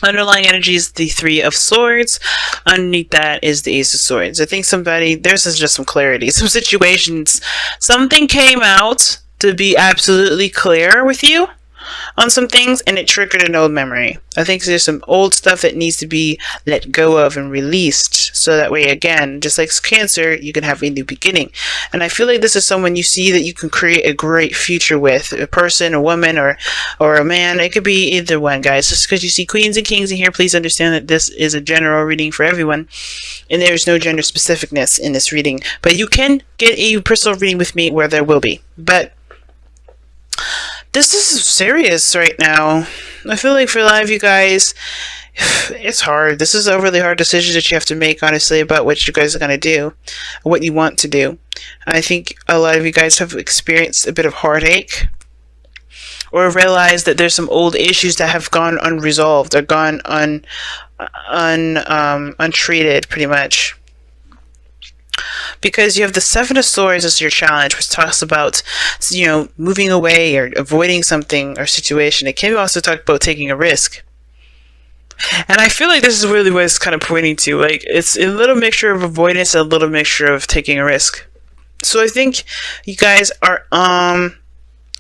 Underlying energy is the Three of Swords. Underneath that is the Ace of Swords. I think there's just some clarity. Some situations, something came out to be absolutely clear with you on some things, and it triggered an old memory. I think there's some old stuff that needs to be let go of and released, so that way, again, just like Cancer, you can have a new beginning. And I feel like this is someone you see that you can create a great future with, a person, a woman, or a man. It could be either one, guys. Just because you see Queens and Kings in here, please understand that this is a general reading for everyone, and there's no gender specificness in this reading. But you can get a personal reading with me where there will be. But this is serious right now. I feel like for a lot of you guys, it's hard. This is a really hard decision that you have to make, honestly, about what you guys are going to do, what you want to do. I think a lot of you guys have experienced a bit of heartache, or realized that there's some old issues that have gone unresolved, or gone untreated, pretty much. Because you have the Seven of Swords as your challenge, which talks about, moving away or avoiding something or situation. It can also talk about taking a risk. And I feel like this is really what it's kind of pointing to. Like, it's a little mixture of avoidance and a little mixture of taking a risk. So I think you guys are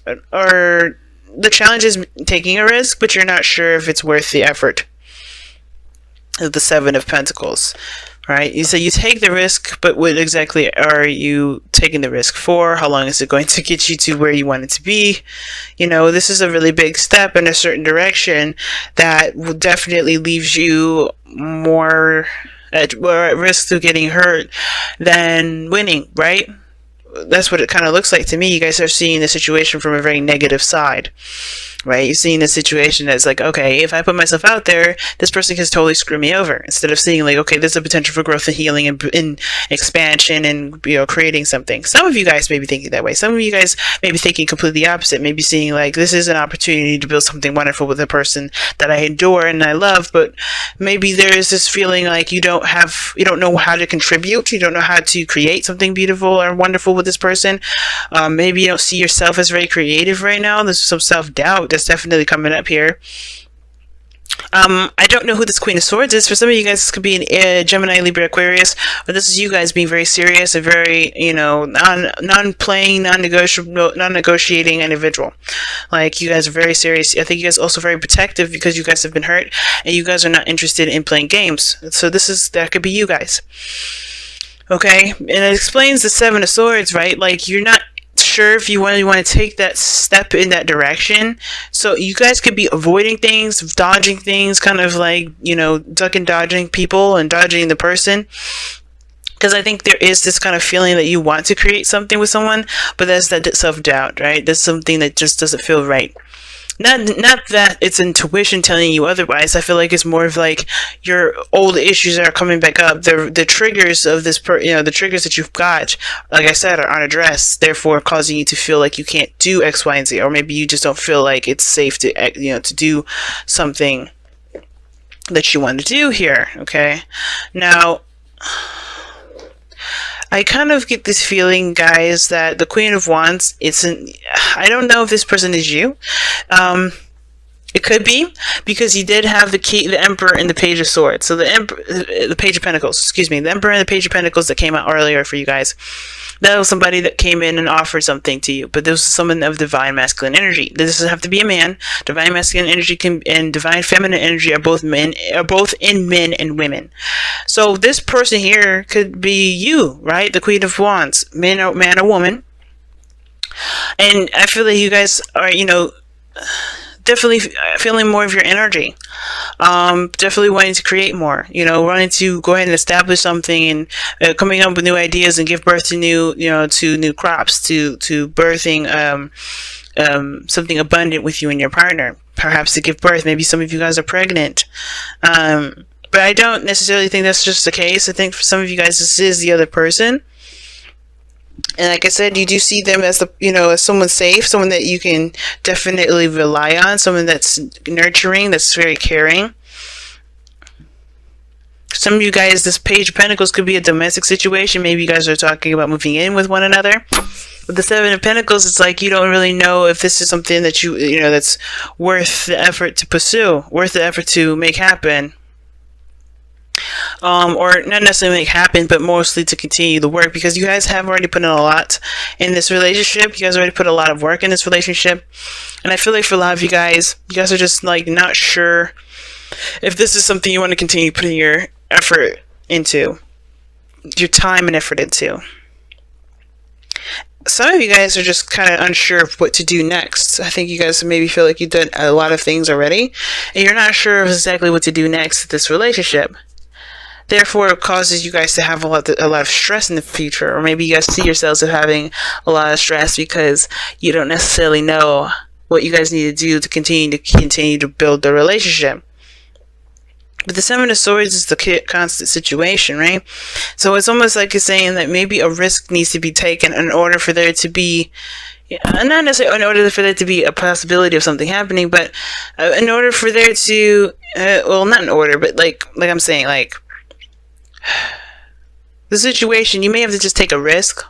the challenge is taking a risk, but you're not sure if it's worth the effort. The Seven of Pentacles. Right? So you take the risk, but what exactly are you taking the risk for? How long is it going to get you to where you want it to be? This is a really big step in a certain direction that will definitely leaves you more at risk of getting hurt than winning, right? That's what it kind of looks like to me. You guys are seeing the situation from a very negative side. Right? You're seeing the situation as like, okay, if I put myself out there, this person can totally screw me over. Instead of seeing like, okay, there's a potential for growth and healing and expansion and, creating something. Some of you guys may be thinking that way. Some of you guys may be thinking completely opposite. Maybe seeing like, this is an opportunity to build something wonderful with a person that I adore and I love, but maybe there is this feeling like you don't know how to contribute. You don't know how to create something beautiful or wonderful with this person. Maybe you don't see yourself as very creative right now. There's some self-doubt that's definitely coming up here. I don't know who this Queen of Swords is. For some of you guys, this could be an Gemini, Libra, Aquarius, but this is you guys being very serious and very, non-playing, non-negotiating individual. Like, you guys are very serious. I think you guys are also very protective because you guys have been hurt and you guys are not interested in playing games. So that could be you guys. Okay? And it explains the Seven of Swords, right? Like, you're not sure if you want to take that step in that direction. So you guys could be avoiding things, dodging things, kind of like, duck and dodging people and dodging the person. Because I think there is this kind of feeling that you want to create something with someone, but there's that self-doubt, right? There's something that just doesn't feel right. Not that it's intuition telling you otherwise. I feel like it's more of like your old issues are coming back up. The triggers of this, the triggers that you've got, like I said, are unaddressed. Therefore, causing you to feel like you can't do X, Y, and Z, or maybe you just don't feel like it's safe to, to do something that you want to do here. Okay, now, I kind of get this feeling, guys, that the Queen of Wands, I don't know if this person is you. It could be, because you did have the Emperor and the Page of Swords. So the Page of Pentacles, excuse me, the Emperor and the Page of Pentacles that came out earlier for you guys. That was somebody that came in and offered something to you, but this was someone of divine masculine energy. This doesn't have to be a man. Divine masculine energy and divine feminine energy are both in men and women. So this person here could be you, right? The Queen of Wands, man or woman. And I feel that you guys are, definitely feeling more of your energy. Definitely wanting to create more, wanting to go ahead and establish something and coming up with new ideas and give birth to new crops, to birthing something abundant with you and your partner. Perhaps to give birth. Maybe some of you guys are pregnant. But I don't necessarily think that's just the case. I think for some of you guys, this is the other person. And like I said, you do see them as as someone safe, someone that you can definitely rely on, someone that's nurturing, that's very caring. Some of you guys, this Page of Pentacles could be a domestic situation. Maybe you guys are talking about moving in with one another. With the Seven of Pentacles, it's like you don't really know if this is something that you know, that's worth the effort to pursue, worth the effort to make happen. Or not necessarily make happen, but mostly to continue the work, because you guys have already put in a lot in this relationship. You guys already put a lot of work in this relationship, and I feel like for a lot of you guys are just like not sure if this is something you want to continue putting your effort into, your time and effort into. Some of you guys are just kind of unsure of what to do next. I think you guys maybe feel like you've done a lot of things already, and you're not sure of exactly what to do next with this relationship. Therefore, it causes you guys to have a lot of stress in the future, or maybe you guys see yourselves as having a lot of stress because you don't necessarily know what you guys need to do to continue to build the relationship. But the Seven of Swords is the constant situation, right? So it's almost like it's saying that maybe a risk needs to be taken in order for there to be, not necessarily in order for there to be a possibility of something happening, but in order for there to, well, not in order, but like I'm saying, like, the situation, you may have to just take a risk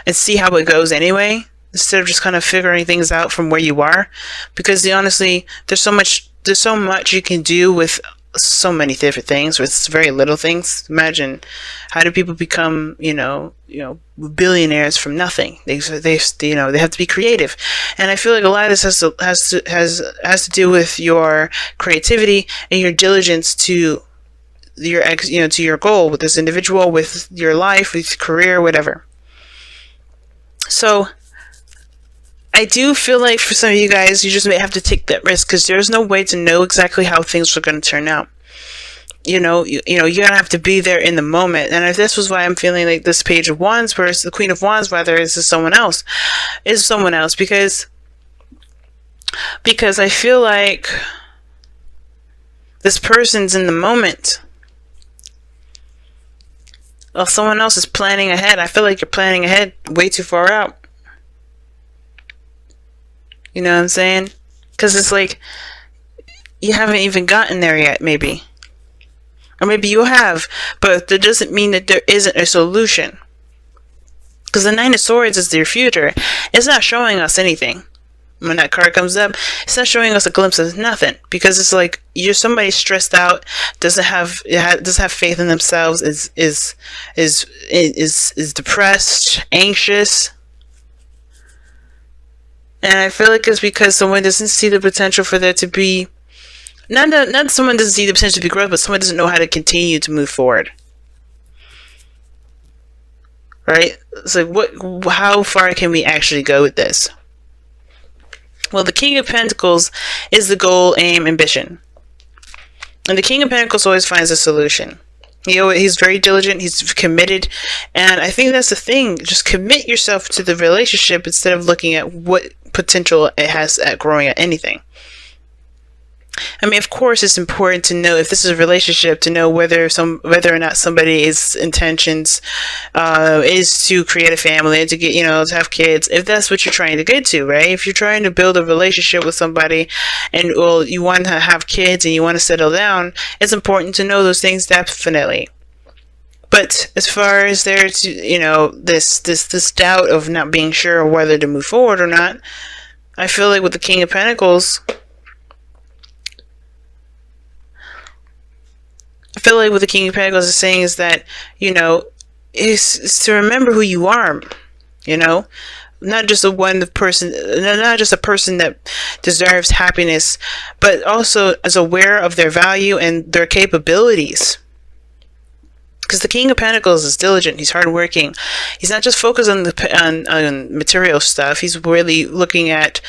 and see how it goes anyway, instead of just kind of figuring things out from where you are, because honestly, there's so much you can do with so many different things with very little things. Imagine, how do people become, you know, billionaires from nothing? They have to be creative, and I feel like a lot of this has to do with your creativity and your diligence to to your goal with this individual, with your life, with your career, whatever. So I do feel like for some of you guys, you just may have to take that risk, because there's no way to know exactly how things are going to turn out. You're gonna have to be there in the moment. And if this was why I'm feeling like this Page of Wands, whereas the Queen of Wands, rather, is someone else, because I feel like this person's in the moment. Well, someone else is planning ahead. I feel like you're planning ahead way too far out. You know what I'm saying? Because it's like you haven't even gotten there yet, maybe. Or maybe you have, but that doesn't mean that there isn't a solution. Because the Nine of Swords is your future. It's not showing us anything. When that card comes up, it's not showing us a glimpse of nothing, because it's like you're somebody stressed out, doesn't have faith in themselves, is depressed, anxious, and I feel like it's because someone doesn't see the potential for there to be not someone doesn't see the potential to be growth, but someone doesn't know how to continue to move forward. Right? It's like how far can we actually go with this? Well, the King of Pentacles is the goal, aim, ambition. And the King of Pentacles always finds a solution. He's very diligent, he's committed, and I think that's the thing. Just commit yourself to the relationship instead of looking at what potential it has at growing at anything. I mean, of course, it's important to know if this is a relationship, to know whether or not somebody's intentions is to create a family, to get, to have kids, if that's what you're trying to get to, right? If you're trying to build a relationship with somebody and, well, you want to have kids and you want to settle down, it's important to know those things, definitely. But as far as there's, this doubt of not being sure whether to move forward or not, I feel like with the King of Pentacles, is saying is that, is to remember who you are, not just a person that deserves happiness, but also is aware of their value and their capabilities. Because the King of Pentacles is diligent, he's hardworking. He's not just focused on material stuff. He's really working at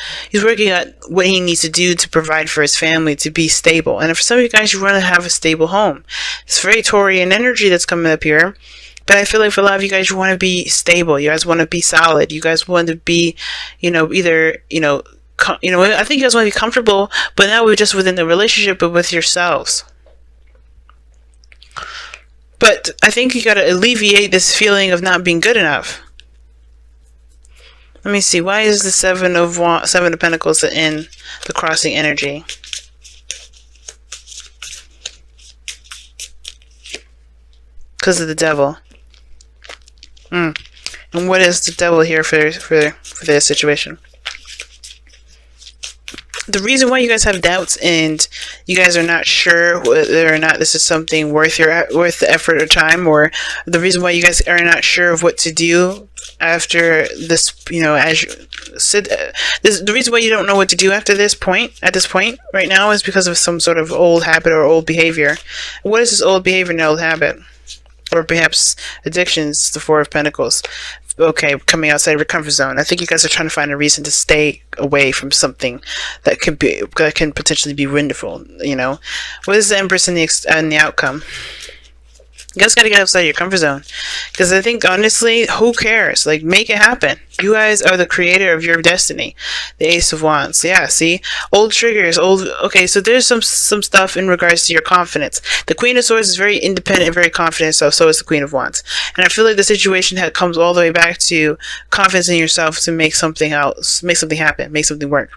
what he needs to do to provide for his family, to be stable. And for some of you guys, you want to have a stable home. It's very Taurian energy that's coming up here. But I feel like for a lot of you guys, you want to be stable. You guys want to be solid. You guys want to be, I think you guys want to be comfortable, but not just within the relationship, but with yourselves. But I think you got to alleviate this feeling of not being good enough. Let me see. Why is the Seven of Pentacles in the crossing energy? because of the devil. And what is the devil here for this situation? The reason why you guys have doubts and you guys are not sure whether or not this is something worth the effort or time, or the reason why you guys are not sure of what to do after this, as you said, the reason why you don't know what to do at this point right now is because of some sort of old habit or old behavior. What is this old behavior and old habit? Or perhaps addictions, the Four of Pentacles. Okay, coming outside of your comfort zone. I think you guys are trying to find a reason to stay away from something that can potentially be wonderful. What is the Empress and the outcome? You guys got to get outside your comfort zone, because I think honestly, who cares? Like, make it happen. You guys are the creator of your destiny. The Ace of Wands. Yeah, see, old triggers, okay, so there's some stuff in regards to your confidence. The Queen of Swords is very independent and very confident, so is the Queen of Wands. And I feel like the situation comes all the way back to confidence in yourself to make something happen, make something work.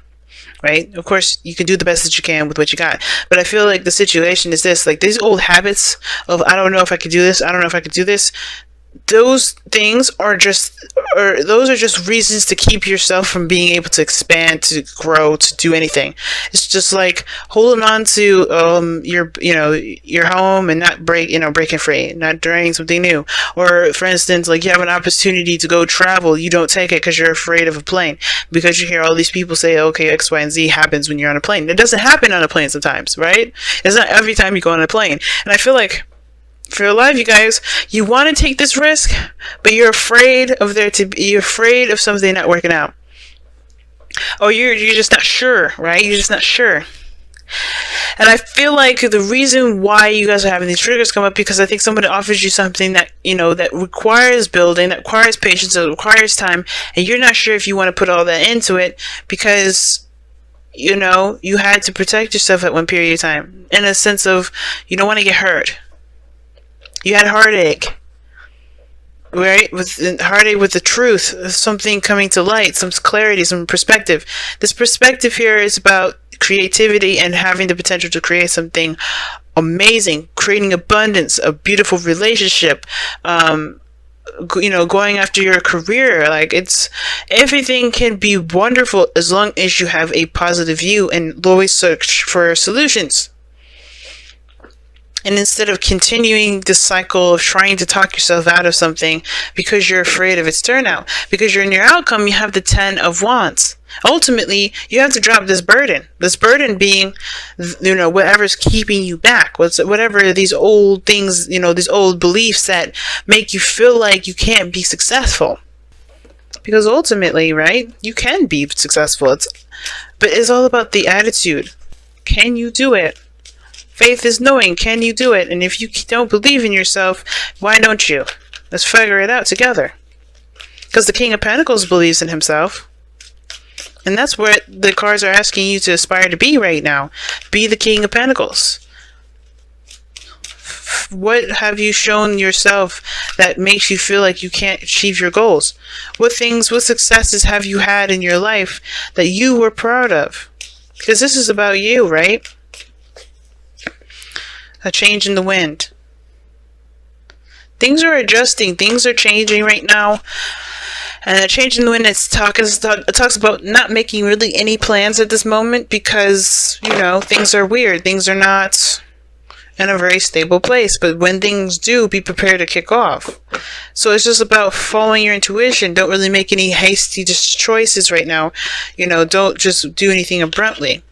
Right? Of course, you can do the best that you can with what you got. But I feel like the situation is this, like these old habits of, I don't know if I could do this, I don't know if I could do this. Those things are just reasons to keep yourself from being able to expand, to grow, to do anything. It's just like holding on to your home and not breaking free, not trying something new. Or for instance, like you have an opportunity to go travel, you don't take it because you're afraid of a plane, because you hear all these people say, okay, X, Y, and Z happens when you're on a plane. It doesn't happen on a plane sometimes, right? It's not every time you go on a plane. And I feel like for your life, you guys, you want to take this risk, but you're afraid of something not working out. Or you're just not sure, right? You're just not sure. And I feel like the reason why you guys are having these triggers come up, because I think somebody offers you something that, that requires building, that requires patience, that requires time, and you're not sure if you want to put all that into it because, you had to protect yourself at one period of time, in a sense of you don't want to get hurt. You had heartache, right? Heartache with the truth, something coming to light, some clarity, some perspective. This perspective here is about creativity and having the potential to create something amazing, creating abundance, a beautiful relationship, going after your career. Like, everything can be wonderful as long as you have a positive view and always search for solutions. And instead of continuing this cycle of trying to talk yourself out of something because you're afraid of its turnout, because you're in your outcome, you have the 10 of Wands. Ultimately, you have to drop this burden. This burden being, whatever's keeping you back. Whatever these old things, these old beliefs that make you feel like you can't be successful. Because ultimately, right, you can be successful. But it's all about the attitude. Can you do it? Faith is knowing, can you do it? And if you don't believe in yourself, why don't you? Let's figure it out together. Because the King of Pentacles believes in himself. And that's what the cards are asking you to aspire to be right now. Be the King of Pentacles. What have you shown yourself that makes you feel like you can't achieve your goals? What successes have you had in your life that you were proud of? Because this is about you, right? A change in the wind. Things are adjusting. Things are changing right now. And a change in the wind, it talks about not making really any plans at this moment because, things are weird. Things are not in a very stable place. But when things do, be prepared to kick off. So it's just about following your intuition. Don't really make any hasty choices right now. Don't just do anything abruptly.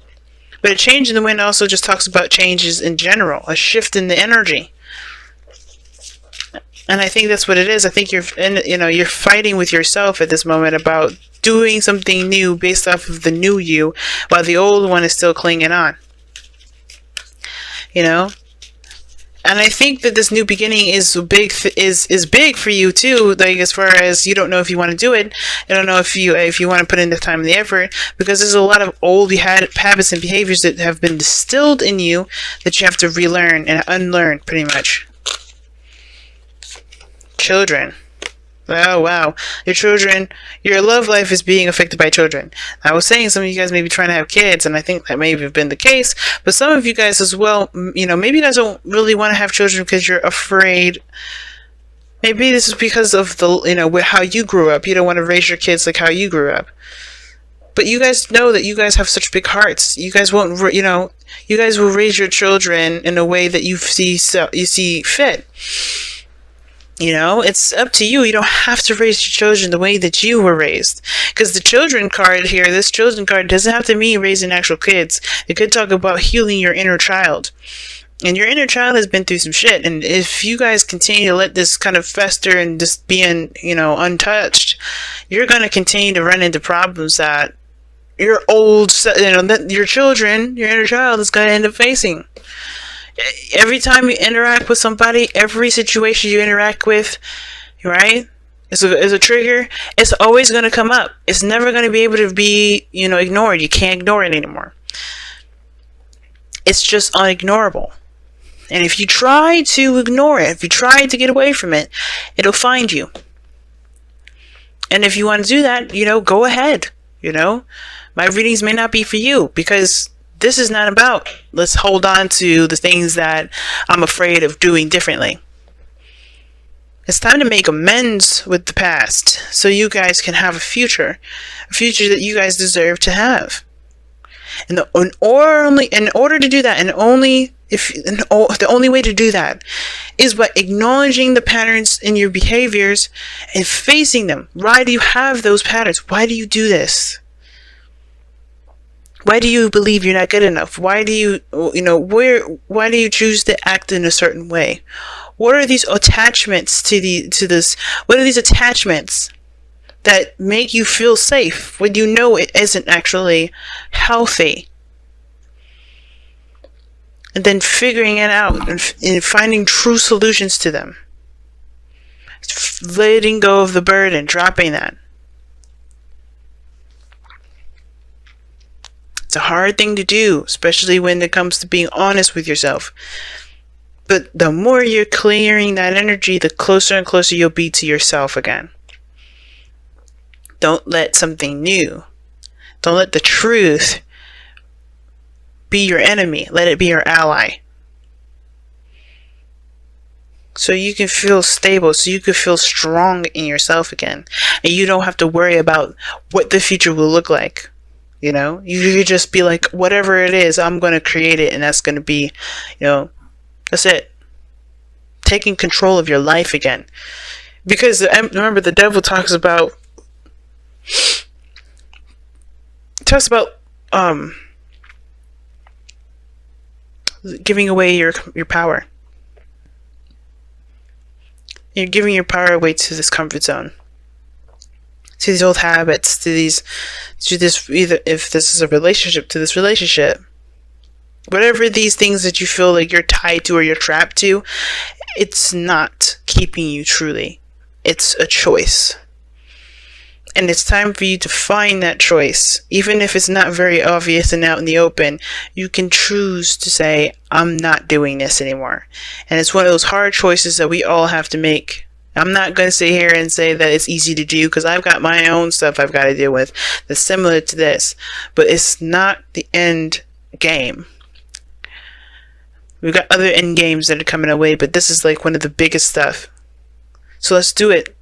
But a change in the wind also just talks about changes in general, a shift in the energy. And I think that's what it is. I think you're fighting with yourself at this moment about doing something new based off of the new you, while the old one is still clinging on. And I think that this new beginning is big for you too. Like, as far as you don't know if you want to do it, I don't know if you want to put in the time and the effort, because there's a lot of old habits and behaviors that have been distilled in you that you have to relearn and unlearn, pretty much. Children. Oh, wow. Your love life is being affected by children. I was saying some of you guys may be trying to have kids, and I think that may have been the case. But some of you guys as well, maybe you guys don't really want to have children because you're afraid Maybe this is because of the, how you grew up. You don't want to raise your kids like how you grew up. But you guys know that you guys have such big hearts. You guys won't, you guys will raise your children in a way that you see fit. It's up to you. You don't have to raise your children the way that you were raised. Because the children card here, this children card doesn't have to mean raising actual kids. It could talk about healing your inner child. And your inner child has been through some shit. And if you guys continue to let this kind of fester and just being, untouched, you're going to continue to run into problems that your your children, your inner child is going to end up facing. Every time you interact with somebody, every situation you interact with, right, is a trigger. It's always going to come up. It's never going to be able to be, ignored. You can't ignore it anymore. It's just unignorable. And if you try to ignore it, if you try to get away from it, it'll find you. And if you want to do that, go ahead. My readings may not be for you, because this is not about, let's hold on to the things that I'm afraid of doing differently. It's time to make amends with the past so you guys can have a future that you guys deserve to have. And in order to do that, the only way to do that is by acknowledging the patterns in your behaviors and facing them. Why do you have those patterns? Why do you do this? Why do you believe you're not good enough? Why do you, why do you choose to act in a certain way? What are these attachments to this? What are these attachments that make you feel safe when you know it isn't actually healthy? And then figuring it out and finding true solutions to them. Letting go of the burden, dropping that. It's a hard thing to do, especially when it comes to being honest with yourself. But the more you're clearing that energy, the closer and closer you'll be to yourself again. Don't let something new, don't let the truth be your enemy. Let it be your ally. So you can feel stable, so you can feel strong in yourself again. And you don't have to worry about what the future will look like. You could just be like, whatever it is, I'm going to create it, and that's going to be, that's it. Taking control of your life again. Because remember, the devil talks about giving away your power. You're giving your power away to this comfort zone, to these old habits, to this, either if this is a relationship, to this relationship. Whatever these things that you feel like you're tied to or you're trapped to, it's not keeping you truly. It's a choice. And it's time for you to find that choice. Even if it's not very obvious and out in the open, you can choose to say, I'm not doing this anymore. And it's one of those hard choices that we all have to make. I'm not going to sit here and say that it's easy to do, because I've got my own stuff I've got to deal with that's similar to this. But it's not the end game. We've got other end games that are coming our way, but this is like one of the biggest stuff. So let's do it.